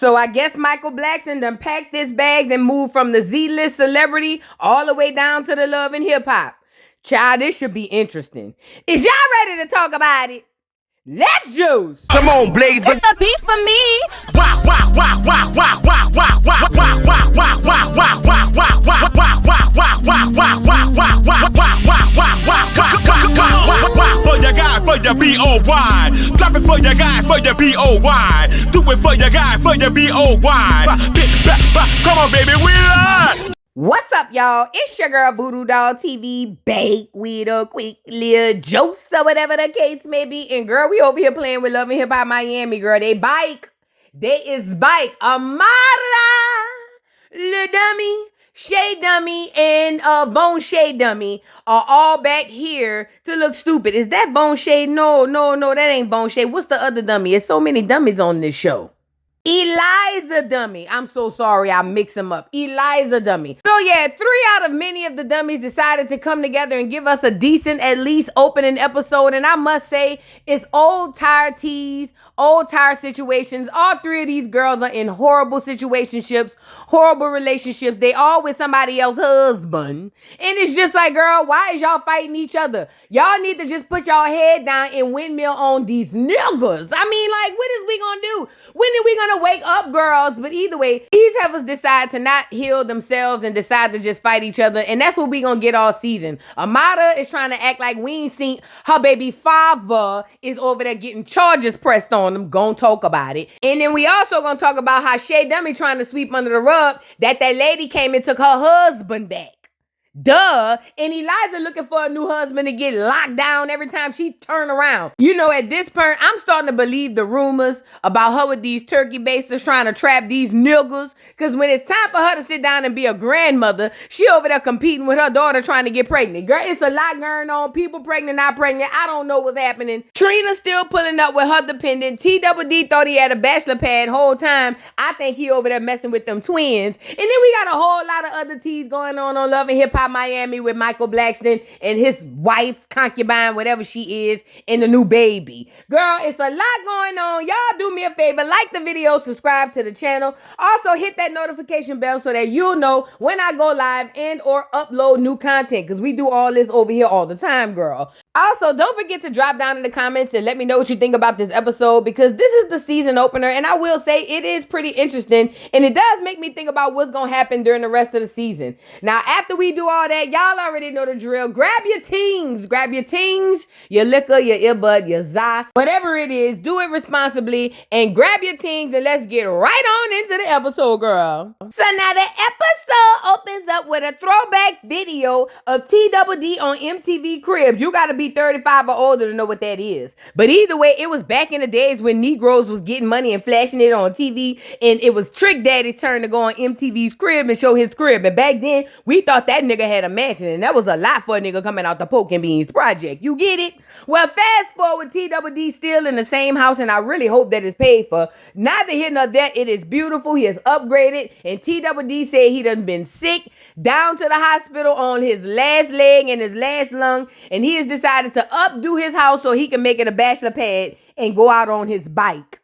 So I guess Michael Blackson done packed his bags and moved from the Z-list celebrity all the way down to the Love and Hip Hop. Child, this should be interesting. Is y'all ready to talk about it? Let's juice. Come on, Blaze. It's the beef for me. For your guy, for your B-O-Y. Drop it for your guy, for your B-O-Y. Do it for your guy, for your B-O-Y. Come on, baby, we live. What's up, y'all? It's your girl Voodoo Doll TV, bake with a quick little juice or whatever the case may be. And girl, we over here playing with Love and Hip Hop Miami, girl. They is bike. Amara, Lil Dummy, Shay Dummy, and Bone Shay Dummy are all back here to look stupid. Is that Bone Shay? No, that ain't Bone Shay. What's the other dummy? There's so many dummies on this show. Eliza Dummy. I'm so sorry, I mix them up. Eliza Dummy. So yeah, 3 out of many of the dummies decided to come together and give us a decent, at least opening episode. And I must say, it's old tired teas, old tired situations. All 3 of these girls are in horrible situationships, horrible relationships. They all with somebody else's husband. And it's just like, girl, why is y'all fighting each other? Y'all need to just put y'all head down and windmill on these niggas. I mean, like, what is we gonna do? When are we gonna wake up, girls? But either way, these heifers decide to not heal themselves and decide to just fight each other. And that's what we gonna get all season. Amara is trying to act like we ain't seen her baby father is over there getting charges pressed on them. Gonna talk about it. And then we also gonna talk about how Shay Dummy trying to sweep under the rug that lady came and took her husband back. Duh. And Eliza looking for a new husband to get locked down every time she turn around. You know, at this point, I'm starting to believe the rumors about her with these turkey basters trying to trap these niggas. Because when it's time for her to sit down and be a grandmother, she over there competing with her daughter trying to get pregnant. Girl, it's a lot going on. People pregnant, not pregnant. I don't know what's happening. Trina still pulling up with her dependent. T-Double-D thought he had a bachelor pad whole time. I think he over there messing with them twins. And then we got a whole lot of other teas going on Love and Hip Hop Miami with Michael Blackson and his wife, concubine, whatever she is, and the new baby. Girl, it's a lot going on. Y'all do me a favor, like the video, subscribe to the channel. Also, hit that notification bell so that you'll know when I go live and or upload new content, because we do all this over here all the time, girl. Also, don't forget to drop down in the comments and let me know what you think about this episode, because this is the season opener, and I will say it is pretty interesting, and it does make me think about what's going to happen during the rest of the season. Now, after we do all that, y'all already know the drill. Grab your tings, your liquor, your earbud, your za, whatever it is, do it responsibly, and grab your tings, and let's get right on into the episode, girl. So now the episode opens up with a throwback video of T-Double-D on MTV Cribs. You got to be 35 or older to know what that is. But either way, it was back in the days when Negroes was getting money and flashing it on TV, and it was Trick Daddy's turn to go on MTV's Crib and show his crib. And back then, we thought that nigga had a mansion, and that was a lot for a nigga coming out the Poke and Beans project. You get it? Well, fast forward, T-Double-D still in the same house, and I really hope that it's paid for. Neither here nor there, it is beautiful. He has upgraded, and T-Double-D said he done been sick, down to the hospital on his last leg and his last lung, and he has decided to updo his house so he can make it a bachelor pad and go out on his bike.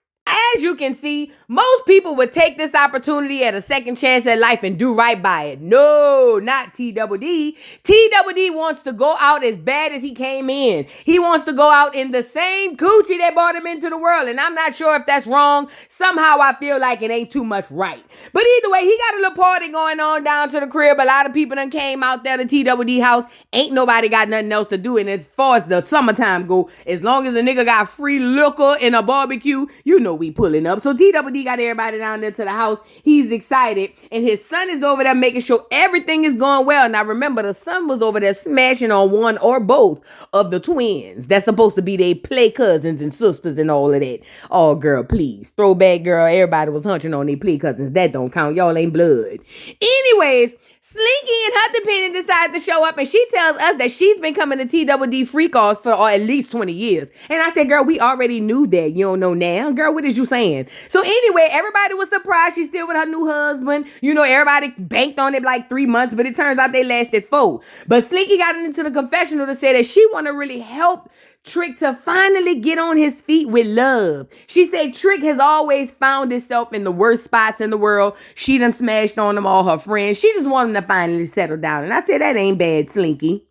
As you can see, most people would take this opportunity at a second chance at life and do right by it. No, not T-Double-D. T-Double-D wants to go out as bad as he came in. He wants to go out in the same coochie that brought him into the world. And I'm not sure if that's wrong. Somehow I feel like it ain't too much right. But either way, he got a little party going on down to the crib. A lot of people done came out there to T-Double-D house. Ain't nobody got nothing else to do. And as far as the summertime go, as long as a nigga got free liquor and a barbecue, you know we pulling up. So T-Double-D got everybody down there to the house. He's excited. And his son is over there making sure everything is going well. Now remember, the son was over there smashing on one or both of the twins. That's supposed to be they play cousins and sisters and all of that. Oh, girl, please. Throwback, girl. Everybody was hunching on their play cousins. That don't count. Y'all ain't blood. Anyways, Slinky and her dependent decided to show up, and she tells us that she's been coming to T-Double-D free calls for at least 20 years. And I said, girl, we already knew that. You don't know now? Girl, what is you saying? So anyway, everybody was surprised she's still with her new husband. You know, everybody banked on it like 3 months, but it turns out they lasted 4. But Slinky got into the confessional to say that she want to really help Trick to finally get on his feet with love. She said Trick has always found himself in the worst spots in the world. She done smashed on them, all her friends. She just wanted him to finally settle down. And I said, that ain't bad, Slinky.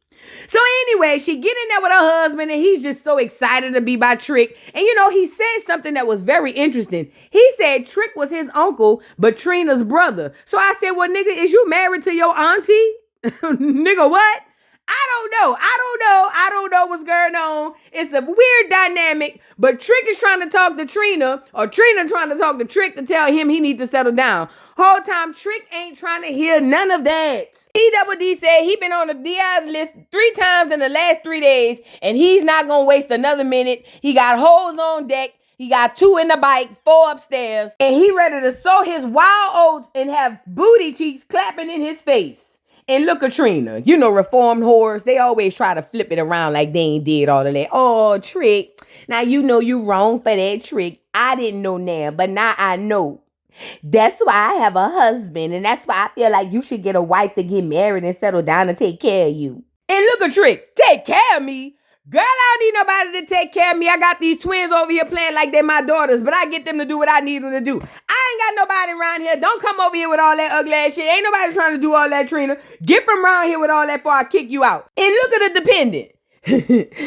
So anyway, she get in there with her husband and he's just so excited to be by Trick. And you know, he said something that was very interesting. He said Trick was his uncle, but Trina's brother. So I said, well, nigga, is you married to your auntie? Nigga, what? I don't know what's going on. It's a weird dynamic, but Trick is trying to talk to Trina, or Trina trying to talk to Trick to tell him he needs to settle down. Whole time, Trick ain't trying to hear none of that. T-Double-D said he been on the DI's list 3 times in the last 3 days, and he's not gonna waste another minute. He got hoes on deck. He got 2 in the bike, 4 upstairs, and he ready to sow his wild oats and have booty cheeks clapping in his face. And look at Trina. You know, reformed whores, they always try to flip it around like they ain't did all of that. Oh, Trick. Now, you know you wrong for that, Trick. I didn't know now, but now I know. That's why I have a husband, and that's why I feel like you should get a wife to get married and settle down and take care of you. And look at Trick. Take care of me? Girl, I don't need nobody to take care of me. I got these twins over here playing like they're my daughters, but I get them to do what I need them to do. I ain't got nobody around here. Don't come over here with all that ugly ass shit. Ain't nobody trying to do all that, Trina. Get from around here with all that before I kick you out. And look at the dependent.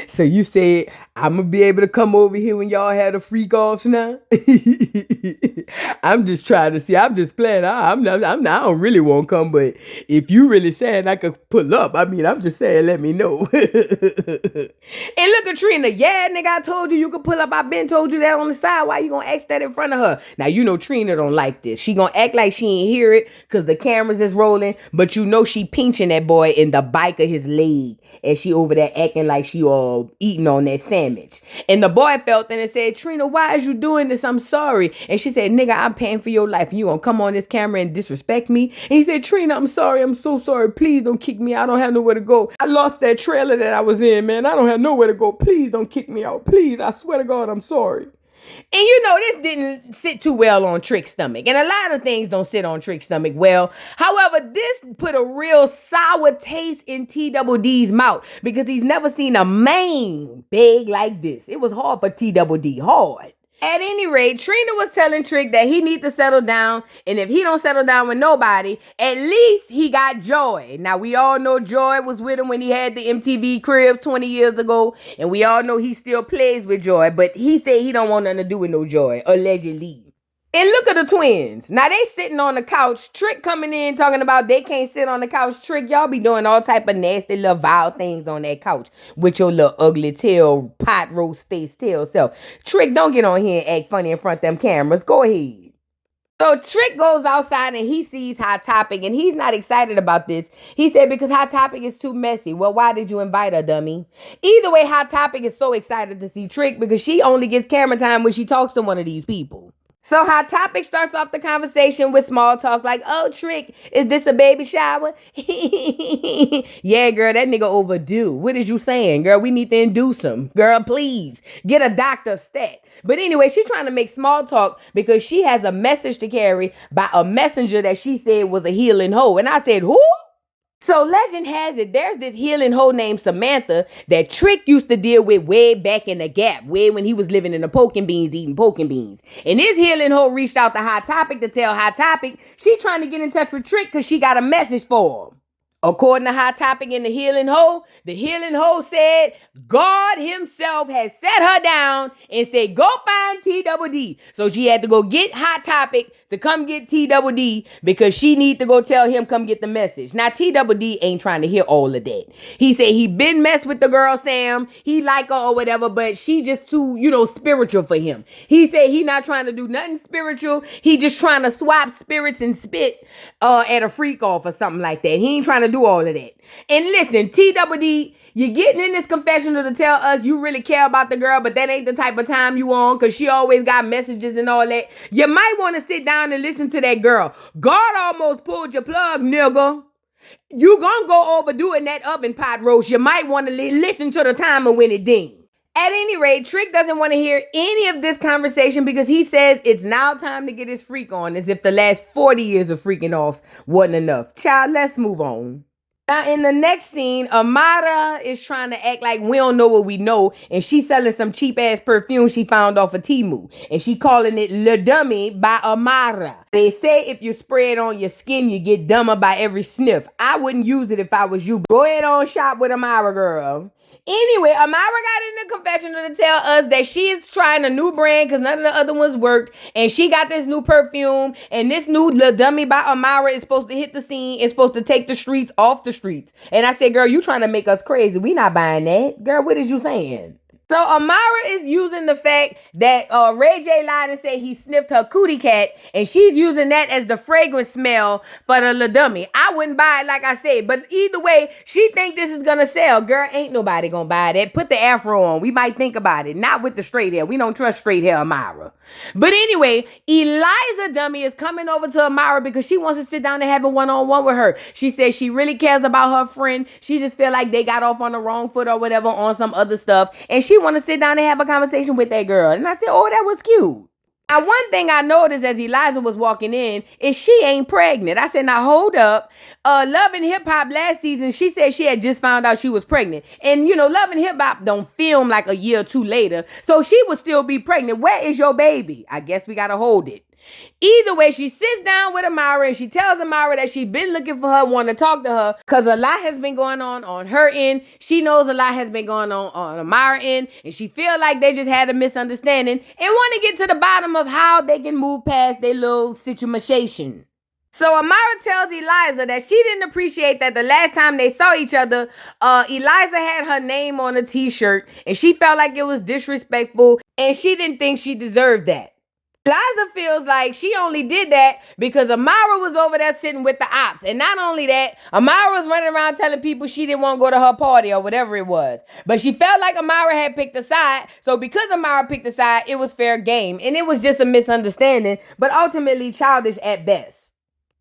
So you said I'm gonna be able to come over here when y'all had a freak offs now? I'm just trying to see. I'm just playing. I don't really want to come, but if you really saying I could pull up, I mean, I'm just saying, let me know. And look at Trina. Yeah, nigga, I told you could pull up. I been told you that on the side. Why you gonna ask that in front of her? Now, you know Trina don't like this. She gonna act like she ain't hear it because the cameras is rolling, but you know she pinching that boy in the bike of his leg and she over there acting like she all eating on that sandwich. And the boy felt it and said, Trina, why is you doing this? I'm sorry. And she said, nigga, I'm paying for your life and you gonna come on this camera and disrespect me? And he said, Trina, I'm sorry. I'm so sorry. Please don't kick me out. I don't have nowhere to go. I lost that trailer that I was in, man. I don't have nowhere to go. Please don't kick me out. Please. I swear to God, I'm sorry. And you know, this didn't sit too well on Trick's stomach. And a lot of things don't sit on Trick's stomach well. However, this put a real sour taste in T-Double-D's mouth because he's never seen a man beg like this. It was hard for T-Double-D. Hard. At any rate, Trina was telling Trick that he need to settle down, and if he don't settle down with nobody, at least he got Joy. Now, we all know Joy was with him when he had the MTV crib 20 years ago, and we all know he still plays with Joy, but he said he don't want nothing to do with no Joy, allegedly. And look at the twins. Now, they sitting on the couch. Trick coming in talking about they can't sit on the couch. Trick, y'all be doing all type of nasty little vile things on that couch with your little ugly tail, pot roast face tail self. Trick, don't get on here and act funny in front of them cameras. Go ahead. So Trick goes outside and he sees Hot Topic and he's not excited about this. He said because Hot Topic is too messy. Well, why did you invite her, dummy? Either way, Hot Topic is so excited to see Trick because she only gets camera time when she talks to one of these people. So Hot Topic starts off the conversation with small talk like, oh, Trick, is this a baby shower? Yeah, girl, that nigga overdue. What is you saying, girl? We need to induce him. Girl, please, get a doctor stat. But anyway, she's trying to make small talk because she has a message to carry by a messenger that she said was a healing hoe. And I said, who? So legend has it, there's this healing hoe named Samantha that Trick used to deal with way back in the Gap, way when he was living in the Poking Beans, eating Poking Beans. And this healing hoe reached out to Hot Topic to tell Hot Topic she trying to get in touch with Trick because she got a message for him. According to Hot Topic and the healing hoe said God himself has set her down and said, go find T-Double-D. So she had to go get Hot Topic to come get T-Double-D because she need to go tell him come get the message. Now, T-Double-D ain't trying to hear all of that. He said he been messed with the girl, Sam. He like her or whatever, but she just too, spiritual for him. He said he not trying to do nothing spiritual. He just trying to swap spirits and spit at a freak off or something like that. He ain't trying to do all of that. And listen, T-Double-D, you're getting in this confessional to tell us you really care about the girl, but that ain't the type of time you on because she always got messages and all that. You might want to sit down and listen to that girl. God almost pulled your plug, nigga. You gonna go overdoing that oven pot roast. You might want to listen to the timer when it ding. At any rate, Trick doesn't want to hear any of this conversation because he says it's now time to get his freak on, as if the last 40 years of freaking off wasn't enough. Child, let's move on. Now, in the next scene, Amara is trying to act like we don't know what we know, and she's selling some cheap-ass perfume she found off of Temu, and she calling it Le Dummy by Amara. They say if you spray it on your skin, you get dumber by every sniff. I wouldn't use it if I was you. Go ahead on shop with Amara, girl. Anyway, Amara got in the confessional to tell us that she is trying a new brand because none of the other ones worked. And she got this new perfume. And this new Le Dummy by Amara is supposed to hit the scene. It's supposed to take the streets off the streets. And I said, girl, you trying to make us crazy. We not buying that. Girl, what is you saying? So Amara is using the fact that Ray J lied and said he sniffed her cootie cat, and she's using that as the fragrance smell for the La Dummy. I wouldn't buy it like I said, but either way, she think this is gonna sell. Girl, ain't nobody gonna buy that. Put the afro on. We might think about it. Not with the straight hair. We don't trust straight hair Amara. But anyway, Eliza Dummy is coming over to Amara because she wants to sit down and have a one-on-one with her. She says she really cares about her friend. She just feel like they got off on the wrong foot or whatever on some other stuff, and she want to sit down and have a conversation with that girl. And I said, oh, that was cute. Now, one thing I noticed as Eliza was walking in is she ain't pregnant. I said, now hold up. Love and Hip Hop last season, she said she had just found out she was pregnant. And, you know, Love and Hip Hop don't film like a year or two later. So she would still be pregnant. Where is your baby? I guess we got to hold it. Either way, she sits down with Amara and she tells Amara that she's been looking for her, want to talk to her, because a lot has been going on her end. She knows a lot has been going on Amara end, and she feel like they just had a misunderstanding and want to get to the bottom of how they can move past their little situation. So Amara tells Eliza that she didn't appreciate that the last time they saw each other, Eliza had her name on a t-shirt, and she felt like it was disrespectful, and she didn't think she deserved that. Eliza feels like she only did that because Amara was over there sitting with the ops. And not only that, Amara was running around telling people she didn't want to go to her party or whatever it was. But she felt like Amara had picked a side. So because Amara picked a side, it was fair game. And it was just a misunderstanding, but ultimately childish at best.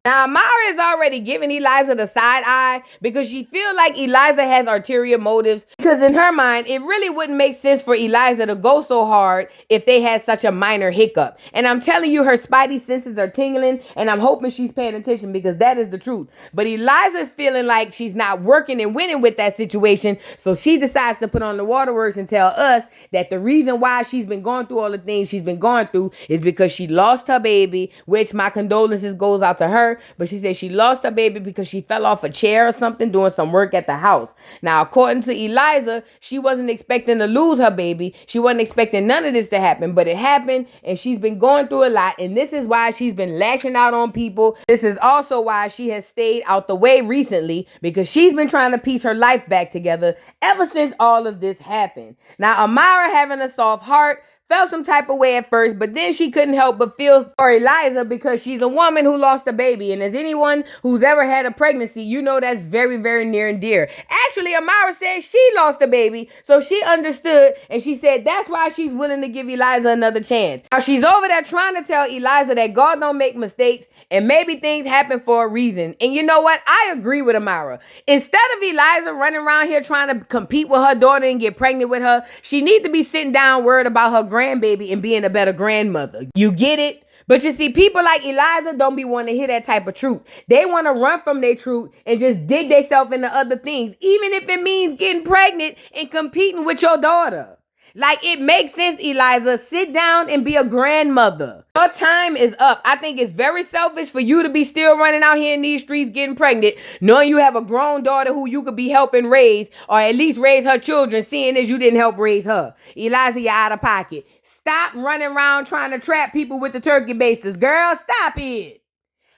Now, Amara is already giving Eliza the side eye because she feels like Eliza has ulterior motives, because in her mind, it really wouldn't make sense for Eliza to go so hard if they had such a minor hiccup. And I'm telling you, her spidey senses are tingling, and I'm hoping she's paying attention because that is the truth. But Eliza's feeling like she's not working and winning with that situation, so she decides to put on the waterworks and tell us that the reason why she's been going through all the things she's been going through is because she lost her baby, which my condolences goes out to her. But she said she lost her baby because she fell off a chair or something doing some work at the house. Now, according to Eliza, she wasn't expecting to lose her baby. She wasn't expecting none of this to happen, but it happened, and she's been going through a lot, and this is why she's been lashing out on people. This is also why she has stayed out the way recently, because she's been trying to piece her life back together ever since all of this happened. Now, Amara, having a soft heart, felt some type of way at first, but then she couldn't help but feel for Eliza because she's a woman who lost a baby. And as anyone who's ever had a pregnancy, you know that's very, very near and dear. Actually, Amara said she lost a baby, so she understood, and she said that's why she's willing to give Eliza another chance. Now, she's over there trying to tell Eliza that God don't make mistakes, and maybe things happen for a reason. And you know what? I agree with Amara. Instead of Eliza running around here trying to compete with her daughter and get pregnant with her, she needs to be sitting down worried about her grandbaby and being a better grandmother. You get it? But you see, people like Eliza don't be wanting to hear that type of truth. They want to run from their truth and just dig themselves into other things, even if it means getting pregnant and competing with your daughter. Like, it makes sense, Eliza. Sit down and be a grandmother. Your time is up. I think it's very selfish for you to be still running out here in these streets getting pregnant, knowing you have a grown daughter who you could be helping raise, or at least raise her children, seeing as you didn't help raise her. Eliza, you're out of pocket. Stop running around trying to trap people with the turkey basters. Girl, stop it.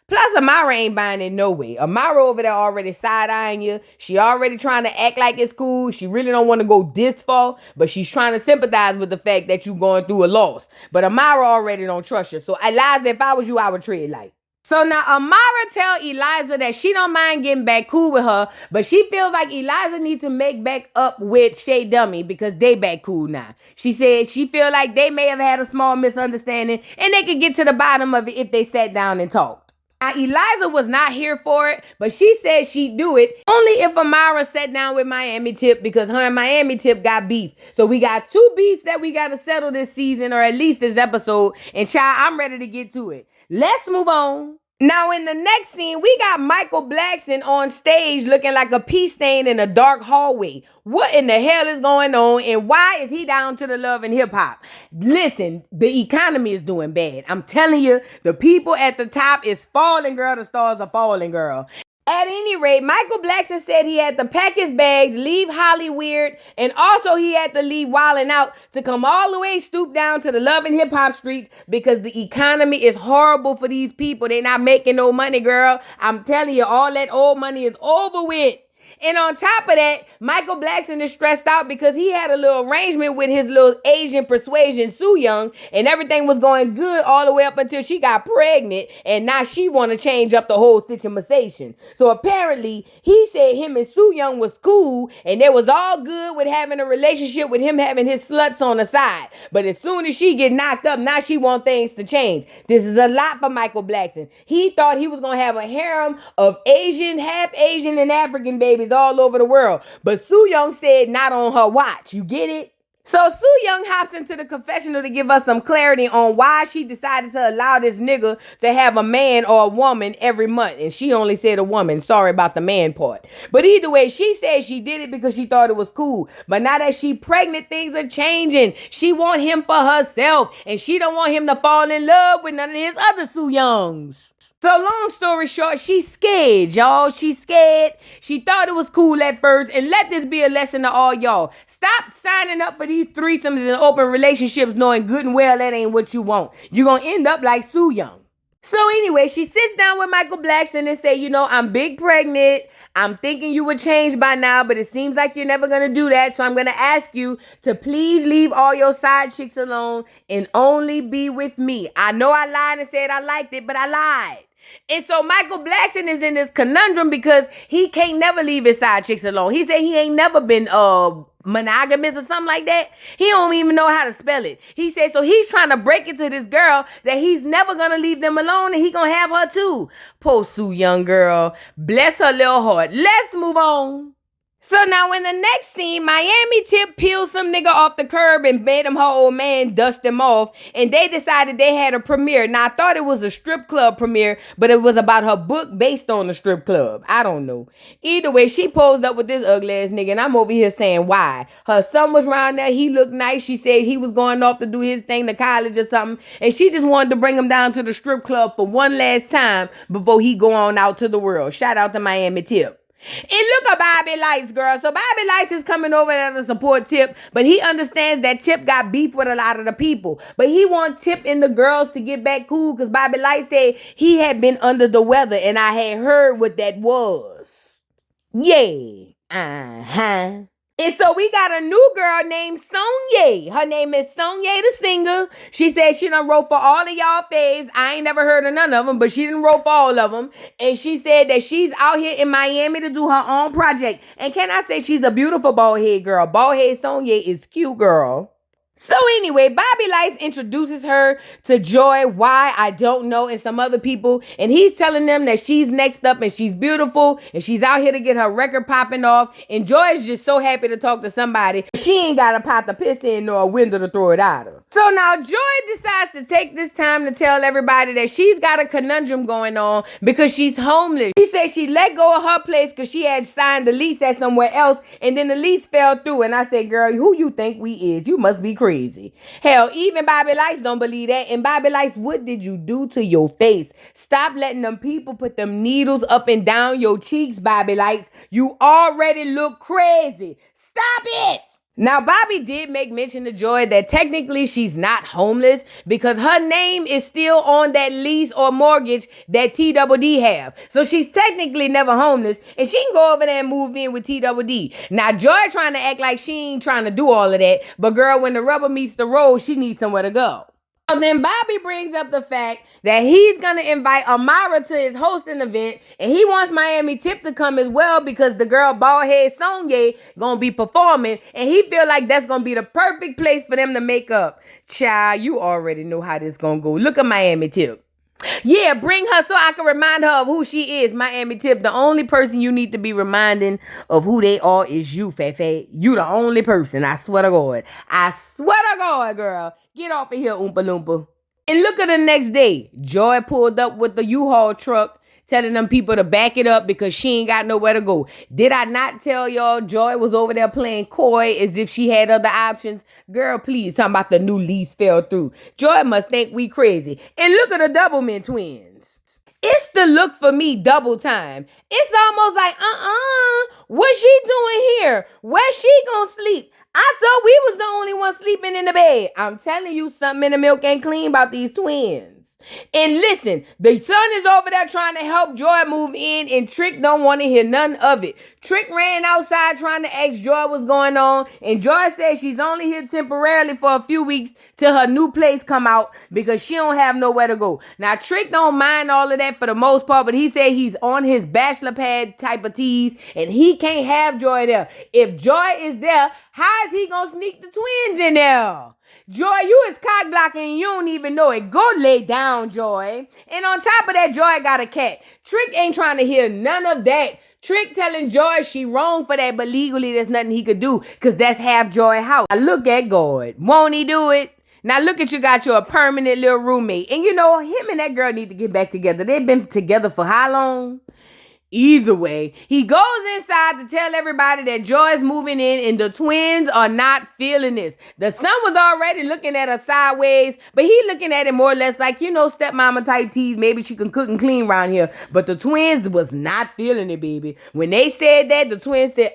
Plus, Amara ain't buying it no way. Amara over there already side-eyeing you. She already trying to act like it's cool. She really don't want to go this far, but she's trying to sympathize with the fact that you going through a loss. But Amara already don't trust you. So, Eliza, if I was you, I would tread light. So now Amara tell Eliza that she don't mind getting back cool with her, but she feels like Eliza needs to make back up with Shay Dummy because they back cool now. She said she feel like they may have had a small misunderstanding and they could get to the bottom of it if they sat down and talked. Now, Eliza was not here for it, but she said she'd do it only if Amara sat down with Miami Tip, because her and Miami Tip got beef. So we got two beefs that we got to settle this season, or at least this episode. And child, I'm ready to get to it. Let's move on. Now, in the next scene, we got Michael Blackson on stage looking like a pea stain in a dark hallway. What in the hell is going on, and why is he down to the love and hip hop? Listen, the economy is doing bad. I'm telling you, the people at the top is falling, girl. The stars are falling, girl. At any rate, Michael Blackson said he had to pack his bags, leave Hollywood, and also he had to leave Wildin' Out to come all the way stoop down to the love and hip hop streets because the economy is horrible for these people. They're not making no money, girl. I'm telling you, all that old money is over with. And on top of that, Michael Blackson is stressed out because he had a little arrangement with his little Asian persuasion, Soo Young, and everything was going good all the way up until she got pregnant, and now she want to change up the whole situation. So apparently, he said him and Soo Young was cool, and they was all good with having a relationship with him having his sluts on the side. But as soon as she get knocked up, now she want things to change. This is a lot for Michael Blackson. He thought he was going to have a harem of Asian, half Asian, and African babies all over the world. But Soo Young said not on her watch. You get it? So Soo Young hops into the confessional to give us some clarity on why she decided to allow this nigga to have a man or a woman every month. And she only said a woman. Sorry about the man part. But either way, she said she did it because she thought it was cool. But now that she pregnant, things are changing. She want him for herself. And she don't want him to fall in love with none of his other Soo Youngs. So long story short, she's scared, y'all. She's scared. She thought it was cool at first. And let this be a lesson to all y'all. Stop signing up for these threesomes and open relationships knowing good and well that ain't what you want. You're going to end up like Soo Young. So anyway, she sits down with Michael Blackson and say, I'm big pregnant. I'm thinking you would change by now, but it seems like you're never going to do that. So I'm going to ask you to please leave all your side chicks alone and only be with me. I know I lied and said I liked it, but I lied. And so Michael Blackson is in this conundrum because he can't never leave his side chicks alone. He said he ain't never been monogamous or something like that. He don't even know how to spell it. He said so he's trying to break it to this girl that he's never gonna leave them alone and he gonna have her too. Poor Soo Young girl. Bless her little heart. Let's move on. So now in the next scene, Miami Tip peeled some nigga off the curb and made him her old man dust him off. And they decided they had a premiere. Now I thought it was a strip club premiere, but it was about her book based on the strip club. I don't know. Either way, she posed up with this ugly ass nigga and I'm over here saying why. Her son was around there. He looked nice. She said he was going off to do his thing to college or something. And she just wanted to bring him down to the strip club for one last time before he go on out to the world. Shout out to Miami Tip. And look at Bobby Lytes, girl. So Bobby Lytes is coming over there to support Tip, but he understands that Tip got beef with a lot of the people. But he wants Tip and the girls to get back cool because Bobby Lytes said he had been under the weather and I had heard what that was. Yeah. Uh-huh. And so we got a new girl named Sonye. Her name is Sonye the singer. She said she done wrote for all of y'all faves. I ain't never heard of none of them, but she done wrote for all of them. And she said that she's out here in Miami to do her own project. And can I say she's a beautiful bald head girl. Bald head Sonye is cute, girl. So anyway, Bobby Lytes introduces her to Joy, why I don't know, and some other people. And he's telling them that she's next up and she's beautiful and she's out here to get her record popping off. And Joy is just so happy to talk to somebody. She ain't got a pot to piss in nor a window to throw it out of. So now Joy decides to take this time to tell everybody that she's got a conundrum going on because she's homeless. She said she let go of her place because she had signed the lease at somewhere else and then the lease fell through. And I said, girl, who you think we is? You must be crazy. Hell, even Bobby Lytes don't believe that. And Bobby Lytes, what did you do to your face? Stop letting them people put them needles up and down your cheeks, Bobby Lytes. You already look crazy. Stop it! Now, Bobby did make mention to Joy that technically she's not homeless because her name is still on that lease or mortgage that TWD have. So she's technically never homeless and she can go over there and move in with TWD. Now, Joy trying to act like she ain't trying to do all of that. But girl, when the rubber meets the road, she needs somewhere to go. So then Bobby brings up the fact that he's going to invite Amara to his hosting event and he wants Miami Tip to come as well because the girl baldhead Sonye going to be performing and he feel like that's going to be the perfect place for them to make up. Child, you already know how this going to go. Look at Miami Tip. Yeah, bring her so I can remind her of who she is, Miami Tip. The only person you need to be reminding of who they are is you, Fefe. You the only person, I swear to God. I swear to God, girl. Get off of here, Oompa Loompa. And look at the next day. Joy pulled up with the U-Haul truck, telling them people to back it up because she ain't got nowhere to go. Did I not tell y'all Joy was over there playing coy as if she had other options? Girl, please, talking about the new lease fell through. Joy must think we crazy. And look at the Doublemint twins. It's the look for me double time. It's almost like, what's she doing here? Where's she gonna sleep? I thought we was the only one sleeping in the bed. I'm telling you, something in the milk ain't clean about these twins. And listen, the son is over there trying to help Joy move in, and Trick don't want to hear none of it. Trick ran outside trying to ask Joy what's going on, and Joy says she's only here temporarily for a few weeks till her new place come out because she don't have nowhere to go. Now, Trick don't mind all of that for the most part, but he said he's on his bachelor pad type of tease, and he can't have Joy there. If Joy is there, how is he gonna sneak the twins in there? Joy, you is cock blocking and you don't even know it. Go lay down, Joy. And on top of that, Joy got a cat. Trick ain't trying to hear none of that. Trick telling Joy she wrong for that, but legally there's nothing he could do because that's half Joy house. Now look at God. Won't he do it? Now look at you, got you a permanent little roommate. And you know, him and that girl need to get back together. They've been together for how long? Either way, he goes inside to tell everybody that Joy's moving in and the twins are not feeling this. The son was already looking at her sideways, but he looking at it more or less like, you know, stepmama type tease. Maybe she can cook and clean around here. But the twins was not feeling it, baby. When they said that, the twins said,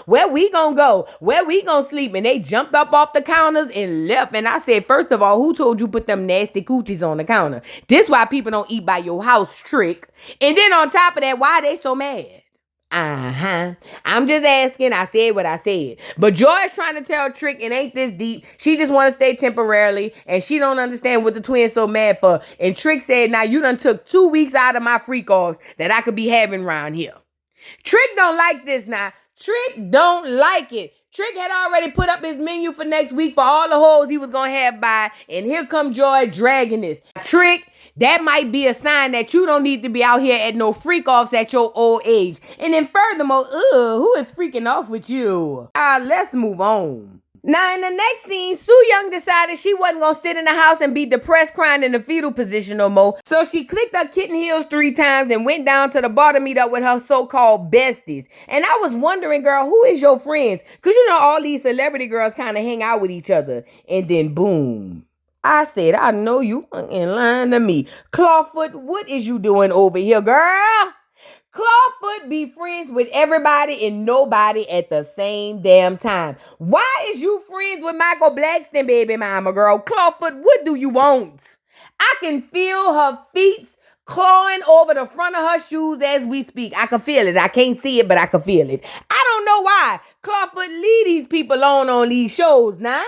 where we gonna go? Where we gonna sleep? And they jumped up off the counters and left. And I said, first of all, who told you put them nasty coochies on the counter? This why people don't eat by your house, Trick. And then on top of that, why they so mad? I'm just asking. I said what I said. But Joy is trying to tell Trick it ain't this deep. She just want to stay temporarily. And she don't understand what the twins so mad for. And Trick said, now you done took 2 weeks out of my freak offs that I could be having around here. Trick don't like this now. Trick don't like it. Trick had already put up his menu for next week for all the hoes he was going to have by. And here come Joy dragging this. Trick, that might be a sign that you don't need to be out here at no freak offs at your old age. And then furthermore, who is freaking off with you? Let's move on. Now, in the next scene, Sue Young decided she wasn't going to sit in the house and be depressed crying in the fetal position no more. So she clicked her kitten heels 3 times and went down to the bar to meet up with her so-called besties. And I was wondering, girl, who is your friends? Because you know all these celebrity girls kind of hang out with each other. And then boom. I said, I know you ain't lying to me. Clawfoot, what is you doing over here, girl? Clawfoot be friends with everybody and nobody at the same damn time. Why is you friends with Michael Blackson, baby mama, girl? Clawfoot, what do you want? I can feel her feet clawing over the front of her shoes as we speak. I can feel it. I can't see it, but I can feel it. I don't know why Clawfoot lead these people on these shows now.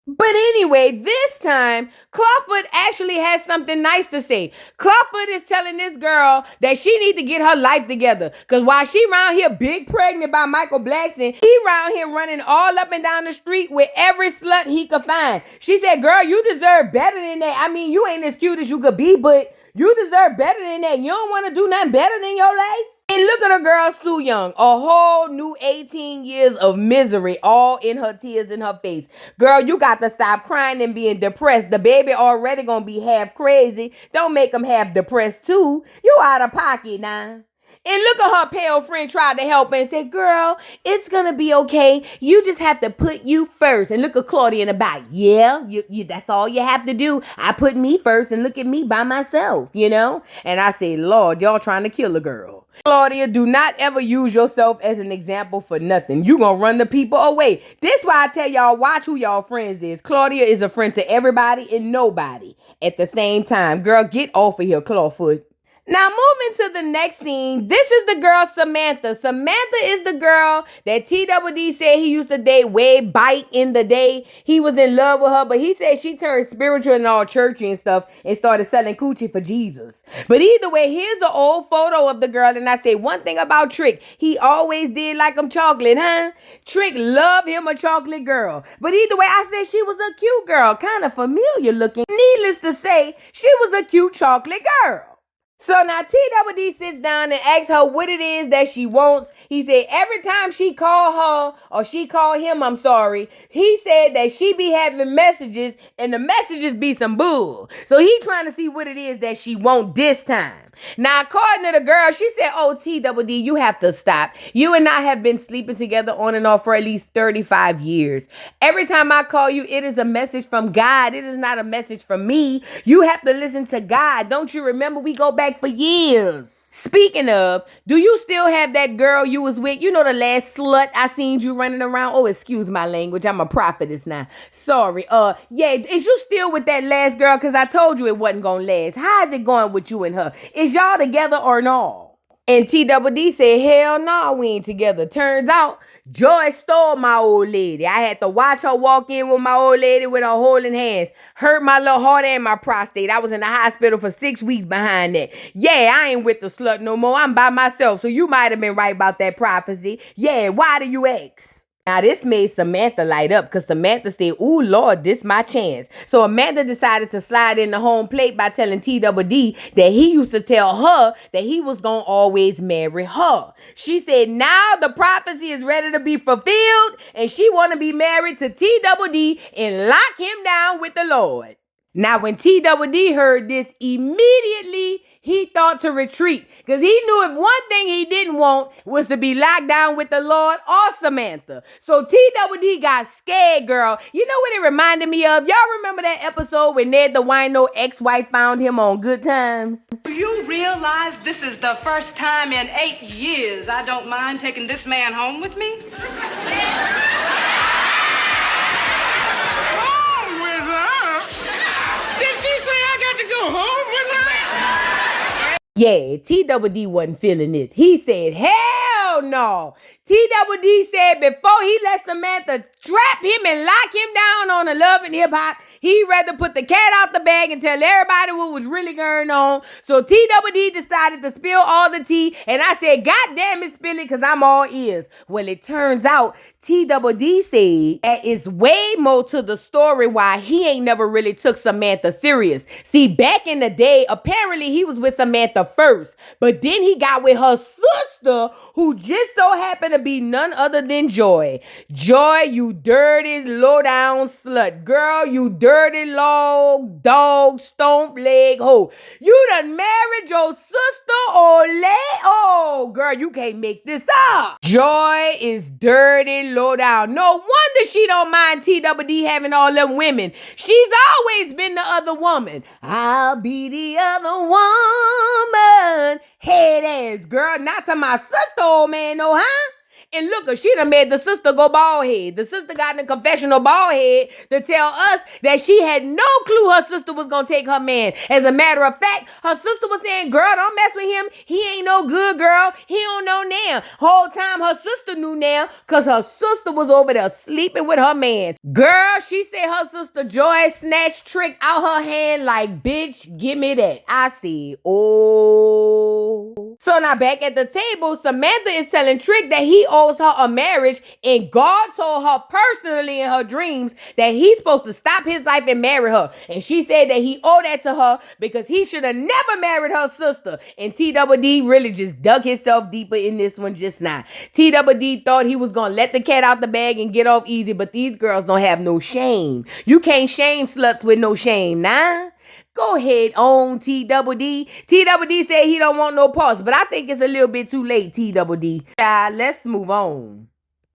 But anyway, this time, Clawfoot actually has something nice to say. Clawfoot is telling this girl that she needs to get her life together. Because while she around here big pregnant by Michael Blackson, he around here running all up and down the street with every slut he could find. She said, girl, you deserve better than that. I mean, you ain't as cute as you could be, but you deserve better than that. You don't want to do nothing better than your life? And look at her girl, Sue Young, a whole new 18 years of misery, all in her tears in her face. Girl, you got to stop crying and being depressed. The baby already gonna be half crazy. Don't make him half depressed too. You out of pocket now. And look at her pale friend tried to help her and said, girl, it's going to be okay. You just have to put you first. And look at Claudia in the back. Yeah, you that's all you have to do. I put me first and look at me by myself, you know? And I say, Lord, y'all trying to kill a girl. Claudia, do not ever use yourself as an example for nothing. You gonna run the people away. This why I tell y'all, watch who y'all friends is. Claudia is a friend to everybody and nobody at the same time. Girl, get off of here, Clawfoot. Now, moving to the next scene, this is the girl Samantha. Samantha is the girl that TWD said he used to date way back in the day. He was in love with her, but he said she turned spiritual and all churchy and stuff and started selling coochie for Jesus. But either way, here's an old photo of the girl, and I say one thing about Trick. He always did like him chocolate, huh? Trick loved him a chocolate girl. But either way, I said she was a cute girl, kind of familiar looking. Needless to say, she was a cute chocolate girl. So now TWD sits down and asks her what it is that she wants. He said every time she call her, or she call him, I'm sorry, he said that she be having messages and the messages be some bull. So he trying to see what it is that she want this time. Now, according to the girl, she said, oh, TWD, you have to stop. You and I have been sleeping together on and off for at least 35 years. Every time I call you, it is a message from God. It is not a message from me. You have to listen to God. Don't you remember we go back for years? Speaking of, do you still have that girl you was with? You know, the last slut I seen you running around? Oh, excuse my language. I'm a prophetess now. Sorry. Yeah, is you still with that last girl? Because I told you it wasn't going to last. How is it going with you and her? Is y'all together or no? And TWD said, hell no, we ain't together. Turns out, Joy stole my old lady. I had to watch her walk in with my old lady with her holding hands. Hurt my little heart and my prostate. I was in the hospital for 6 weeks behind that. Yeah, I ain't with the slut no more. I'm by myself. So you might have been right about that prophecy. Yeah, why do you ask? Now, this made Samantha light up because Samantha said, ooh, Lord, this my chance. So Amanda decided to slide in the home plate by telling TWD that he used to tell her that he was going to always marry her. She said, now the prophecy is ready to be fulfilled and she want to be married to TWD and lock him down with the Lord. Now, when TWD heard this, immediately he thought to retreat because he knew if one thing he didn't want was to be locked down with the Lord or Samantha. So TWD got scared, girl. You know what it reminded me of? Y'all remember that episode when Ned the Wino ex-wife found him on Good Times? Do you realize this is the first time in 8 years I don't mind taking this man home with me? Yeah, TWD wasn't feeling this. He said, hell no. TWD said before he let Samantha trap him and lock him down on a Love and Hip Hop, he'd rather put the cat out the bag and tell everybody what was really going on. So TWD decided to spill all the tea, and I said, God damn it, spill it, because I'm all ears. Well, it turns out TWD said that it's way more to the story why he ain't never really took Samantha serious. See, back in the day, apparently he was with Samantha first, but then he got with her sister, who just so happened to be none other than Joy. Joy, you dirty, low-down slut. Girl, you dirty, log, dog, stomp leg hoe. You done married your sister or oh, girl, you can't make this up. Joy is dirty, low down. No wonder she don't mind TWD having all them women. She's always been the other woman. I'll be the other woman. Head ass girl, not to my sister, old man, no, huh? And look, she done made the sister go bald head. The sister got in the confessional bald head to tell us that she had no clue her sister was going to take her man. As a matter of fact, her sister was saying, girl, don't mess with him. He ain't no good, girl. He don't know now. Whole time her sister knew now because her sister was over there sleeping with her man. Girl, she said her sister Joy snatched Trick out her hand like, bitch, give me that. I said, oh. So now back at the table, Samantha is telling Trick that he owes her a marriage, and God told her personally in her dreams that he's supposed to stop his life and marry her. And she said that he owed that to her because he should have never married her sister. And TWD really just dug himself deeper in this one just now. TWD thought he was going to let the cat out the bag and get off easy, but these girls don't have no shame. You can't shame sluts with no shame, nah? Go ahead on, TWD. TWD said he don't want no pause, but I think it's a little bit too late, TWD. Let's move on.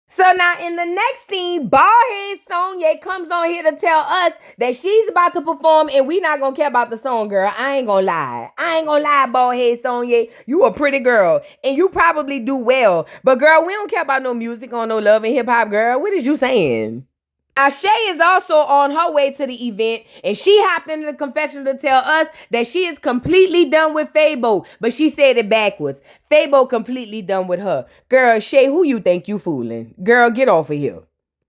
So now in the next scene, Baldhead Sonya comes on here to tell us that she's about to perform and we not going to care about the song, girl. I ain't going to lie. Baldhead Sonya. You a pretty girl and you probably do well. But girl, we don't care about no music on no Love and Hip Hop, girl. What is you saying? Shay is also on her way to the event, and she hopped into the confession to tell us that she is completely done with Fabo, but she said it backwards. Fabo completely done with her. Girl, Shay, who you think you fooling? Girl, get off of here.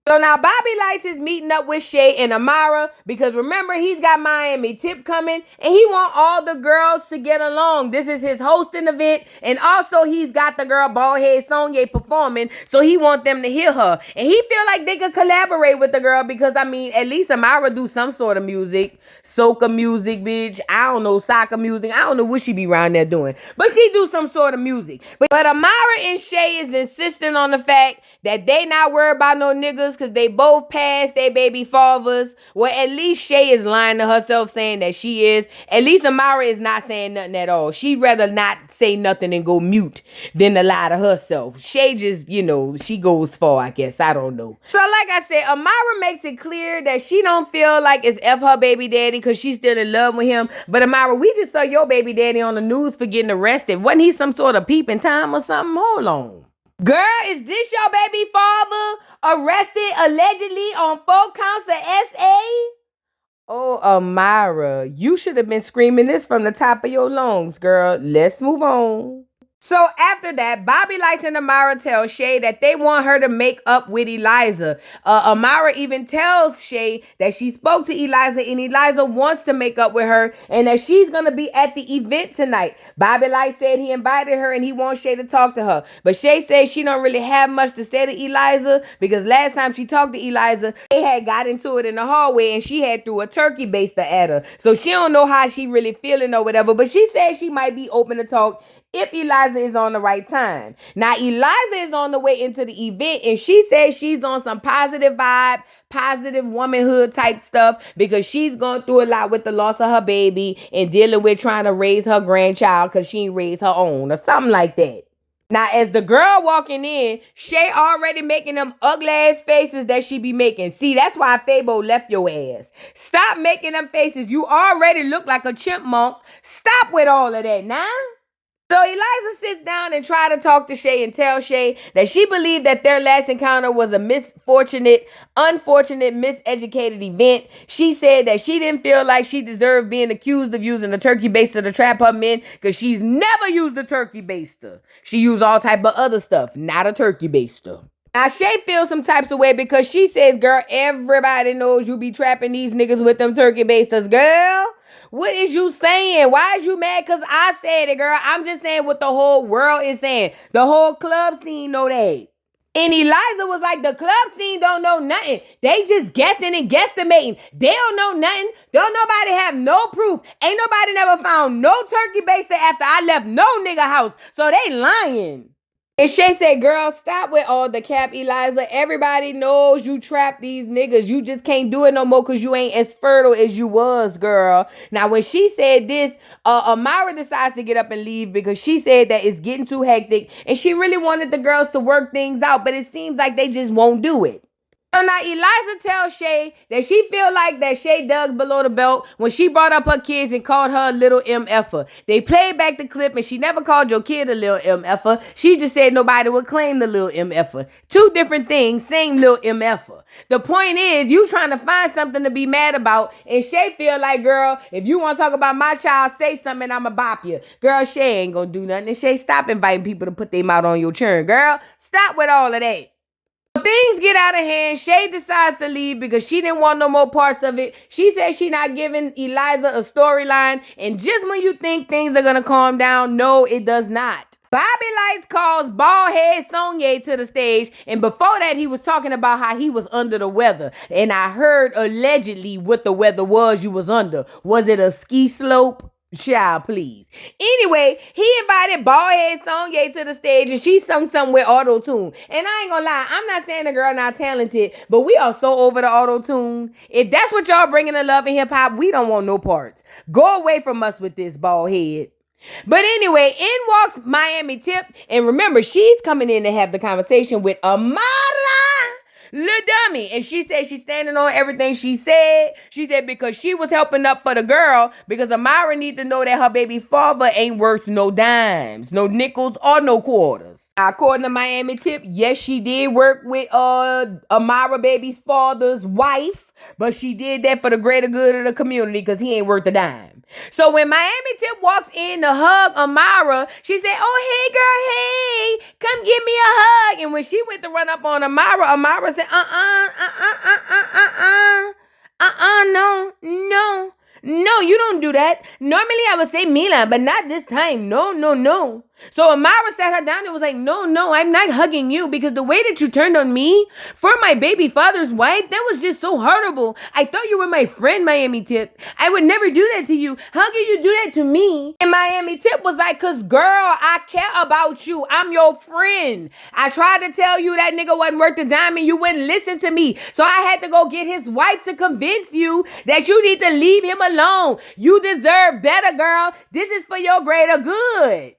So now Bobby Lytes is meeting up with Shay and Amara because remember he's got Miami Tip coming and he want all the girls to get along. This is his hosting event and also he's got the girl Baldhead Sonya performing, so he want them to hear her. And he feel like they could collaborate with the girl because I mean at least Amara do some sort of music, soca music, bitch. I don't know, soccer music. I don't know what she be around there doing, but she do some sort of music. But Amara and Shay is insisting on the fact that they not worried about no niggas because they both passed their baby fathers. Well, at least Shay is lying to herself saying that she is. At least Amara is not saying nothing at all. She'd rather not say nothing and go mute than to lie to herself. Shay just, you know, she goes far, I guess. I don't know. So like I said, Amara makes it clear that she don't feel like it's F her baby daddy because she's still in love with him. But Amara, we just saw your baby daddy on the news for getting arrested. Wasn't he some sort of peeping Tom or something? Hold on. Girl, is this your baby father arrested allegedly on 4 counts of SA? Oh, Amara, you should have been screaming this from the top of your lungs, girl. Let's move on. So after that, Bobby Lytes and Amara tell Shay that they want her to make up with Eliza. Amara even tells Shay that she spoke to Eliza and Eliza wants to make up with her and that she's going to be at the event tonight. Bobby Lytes said he invited her and he wants Shay to talk to her. But Shay says she don't really have much to say to Eliza because last time she talked to Eliza, they had got into it in the hallway and she had threw a turkey baster at her. So she don't know how she really feeling or whatever, but she said she might be open to talk if Eliza is on the right time. Now, Eliza is on the way into the event and she says she's on some positive vibe, positive womanhood type stuff because she's going through a lot with the loss of her baby and dealing with trying to raise her grandchild because she ain't raised her own or something like that. Now, as the girl walking in, Shay already making them ugly ass faces that she be making. See, that's why Fabo left your ass. Stop making them faces. You already look like a chipmunk. Stop with all of that now. So Eliza sits down and try to talk to Shay and tell Shay that she believed that their last encounter was a unfortunate, miseducated event. She said that she didn't feel like she deserved being accused of using a turkey baster to trap her men because she's never used a turkey baster. She used all type of other stuff, not a turkey baster. Now, Shay feels some types of way because she says, girl, everybody knows you be trapping these niggas with them turkey basters, girl. What is you saying? Why is you mad? Because I said it, girl. I'm just saying what the whole world is saying. The whole club scene know that. And Eliza was like, the club scene don't know nothing. They just guessing and guesstimating. They don't know nothing. Don't nobody have no proof. Ain't nobody never found no turkey baster after I left no nigga house. So they lying. And Shay said, girl, stop with all the cap, Eliza. Everybody knows you trapped these niggas. You just can't do it no more because you ain't as fertile as you was, girl. Now, when she said this, Amara decides to get up and leave because she said that it's getting too hectic and she really wanted the girls to work things out, but it seems like they just won't do it. So now Eliza tells Shay that she feel like that Shay dug below the belt when she brought up her kids and called her a little MFer. They played back the clip and she never called your kid a little MFer. She just said nobody would claim the little MFer. Two different things, same little MFer. The point is, you trying to find something to be mad about and Shay feel like, girl, if you want to talk about my child, say something and I'ma bop you. Girl, Shay ain't gonna do nothing. And Shay, stop inviting people to put their mouth on your churn. Girl, stop with all of that. Things get out of hand. Shay decides to leave because she didn't want no more parts of it. She said she not giving Eliza a storyline. And just when you think things are going to calm down, no, it does not. Bobby Lytes calls Baldhead Sonya to the stage. And before that, he was talking about how he was under the weather. And I heard allegedly what the weather was you was under. Was it a ski slope? Child, please. Anyway, he invited Baldhead Sonya to the stage and she sung something with auto-tune. And I ain't gonna lie, I'm not saying the girl not talented, but we are so over the auto-tune. If that's what y'all bringing to love and hip-hop, we don't want no parts. Go away from us with this, Baldhead. But anyway, in walks Miami Tip. And remember, she's coming in to have the conversation with Amara, little dummy. And she said she's standing on everything she said. She said because she was helping up for the girl because Amara need to know that her baby father ain't worth no dimes, no nickels, or no quarters. According to Miami Tip, yes, she did work with Amara baby's father's wife, but she did that for the greater good of the community because he ain't worth a dime. So when Miami Tip walks in to hug Amara, she said, "Oh, hey, girl, hey, come give me a hug." And when she went to run up on Amara, Amara said, no, you don't do that. Normally I would say Mila, but not this time. No. So Amara sat her down and was like, no, I'm not hugging you because the way that you turned on me for my baby father's wife, that was just so horrible. I thought you were my friend, Miami Tip. I would never do that to you. How can you do that to me? And Miami Tip was like, cause girl, I care about you. I'm your friend. I tried to tell you that nigga wasn't worth a dime and you wouldn't listen to me. So I had to go get his wife to convince you that you need to leave him alone. You deserve better, girl. This is for your greater good.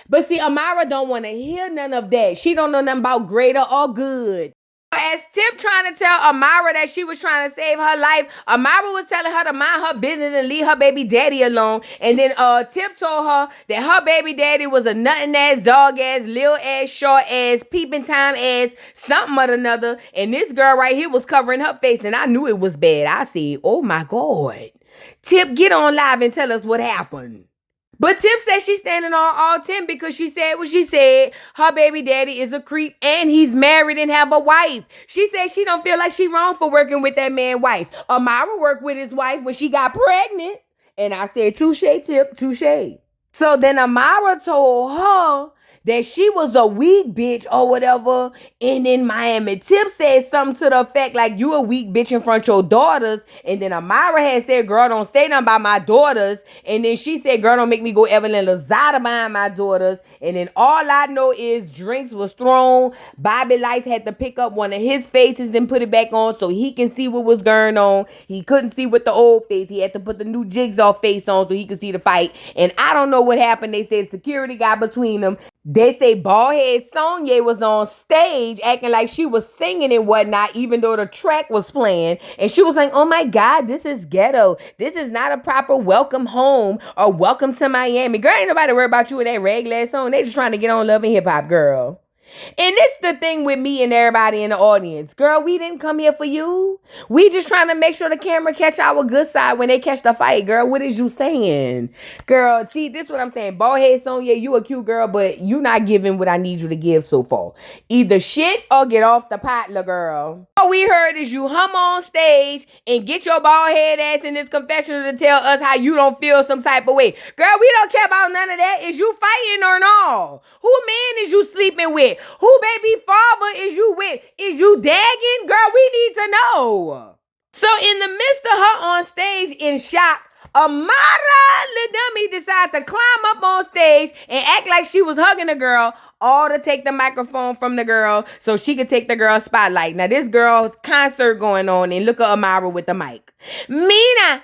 But see, Amara don't want to hear none of that. She don't know nothing about greater or good. As Tip trying to tell Amara that she was trying to save her life, Amara was telling her to mind her business and leave her baby daddy alone. And then Tip told her that her baby daddy was a nuttin' ass, dog ass, lil ass, short ass, peeping time ass, something or another. And this girl right here was covering her face, and I knew it was bad. I said, oh my God. Tip, get on live and tell us what happened. But Tip said she's standing on all 10 because she said what she said. Her baby daddy is a creep and he's married and have a wife. She said she don't feel like she wrong for working with that man's wife. Amara worked with his wife when she got pregnant. And I said, touche, Tip, touche. So then Amara told her that she was a weak bitch or whatever. And then Miami Tip said something to the effect like, you a weak bitch in front of your daughters. And then Amara had said, girl, don't say nothing about my daughters. And then she said, girl, don't make me go Evelyn Lozada behind my daughters. And then all I know is drinks was thrown. Bobby Lytes had to pick up one of his faces and put it back on so he can see what was going on. He couldn't see with the old face. He had to put the new Jigsaw face on so he could see the fight. And I don't know what happened. They said security got between them. They say baldhead Sonya was on stage acting like she was singing and whatnot, even though the track was playing. And she was like, oh my God, this is ghetto. This is not a proper welcome home or welcome to Miami. Girl, ain't nobody worried about you with that regular song. They just trying to get on Love and Hip Hop, girl. And it's the thing with me and everybody in the audience. Girl, we didn't come here for you. We just trying to make sure the camera catch our good side when they catch the fight. Girl, what is you saying? Girl, see, this is what I'm saying. Baldhead Sonya, you a cute girl, but you not giving what I need you to give so far. Either shit or get off the pot, la girl. All we heard is you hum on stage and get your bald head ass in this confessional to tell us how you don't feel some type of way. Girl, we don't care about none of that. Is you fighting or no? Who man is you sleeping with? Who baby father is you with? Is you dagging? Girl, we need to know. So in the midst of her on stage in shock, Amara, the dummy, decided to climb up on stage and act like she was hugging the girl, all to take the microphone from the girl so she could take the girl's spotlight. Now this girl's concert going on and look at Amara with the mic. Mina,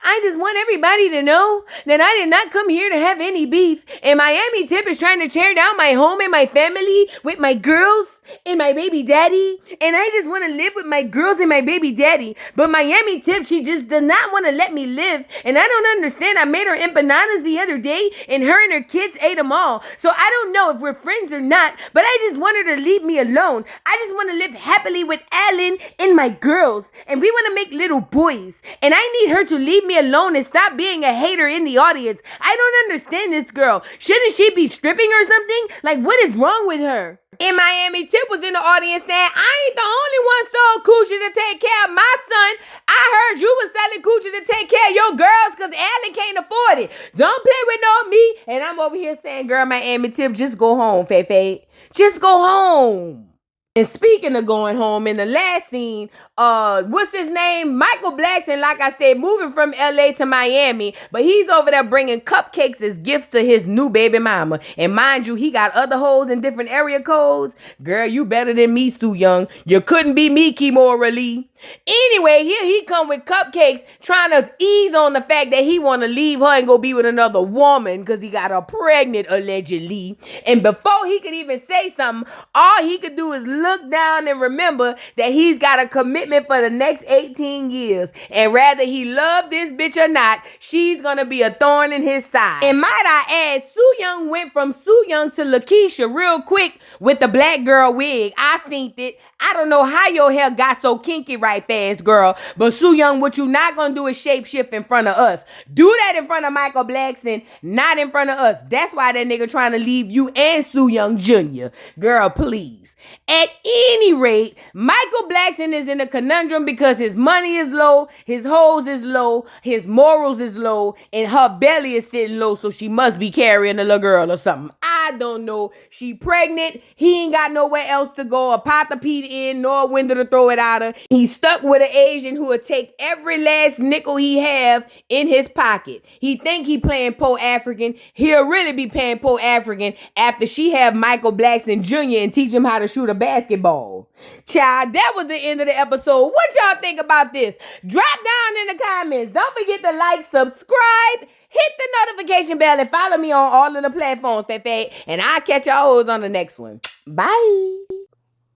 I just want everybody to know that I did not come here to have any beef. And Miami Tip is trying to tear down my home and my family with my girls and my baby daddy. And I just want to live with my girls and my baby daddy. But Miami Tip, she just does not want to let me live. And I don't understand. I made her empanadas the other day and her and her kids ate them all. So I don't know if we're friends or not. But I just want her to leave me alone. I just want to live happily with Alan and my girls. And we want to make little boys. And I need her to leave me alone and stop being a hater in the audience. I don't understand this girl. Shouldn't she be stripping or something? Like, what is wrong with her? And Miami Tip was in the audience saying, I ain't the only one sold coochie to take care of my son. I heard you was selling coochie to take care of your girls because Alan can't afford it. Don't play with no me. And I'm over here saying, girl, Miami Tip, just go home, Faye. Just go home. And speaking of going home, in the last scene, what's his name? Michael Blackson, like I said, moving from LA to Miami, but he's over there bringing cupcakes as gifts to his new baby mama. And mind you, he got other hoes in different area codes. Girl, you better than me, Sue Young. You couldn't be me, Kimora Lee. Anyway, here he come with cupcakes trying to ease on the fact that he want to leave her and go be with another woman because he got her pregnant, allegedly. And before he could even say something, all he could do is look down and remember that he's got a commitment for the next 18 years. And rather he love this bitch or not, she's going to be a thorn in his side. And might I add, Soo Young went from Soo Young to Lakeisha real quick with the black girl wig. I seen it. I don't know how your hair got so kinky right fast, girl. But Soo Young, what you not gonna do is shapeshift in front of us. Do that in front of Michael Blackson, not in front of us. That's why that nigga trying to leave you and Soo Young Jr. Girl, please. At any rate, Michael Blackson is in a conundrum because his money is low, his hoes is low, his morals is low, and her belly is sitting low, so she must be carrying a little girl or something. I don't know. She pregnant. He ain't got nowhere else to go, a pot to pee in, nor a window to throw it out of. He's stuck with an Asian who will take every last nickel he have in his pocket. He think he playing poor African. He'll really be playing poor African after she have Michael Blackson Jr. and teach him how to shoot a basketball. Child, that was the end of the episode. What y'all think about this? Drop down in the comments. Don't forget to like, subscribe, hit the notification bell, and follow me on all of the platforms, Fefe. And I'll catch y'all hoes on the next one. Bye.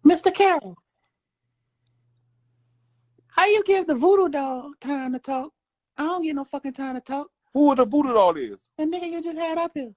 Mr. Carroll, how you give the voodoo doll time to talk? I don't get no fucking time to talk. Who the voodoo doll is? The nigga you just had up here.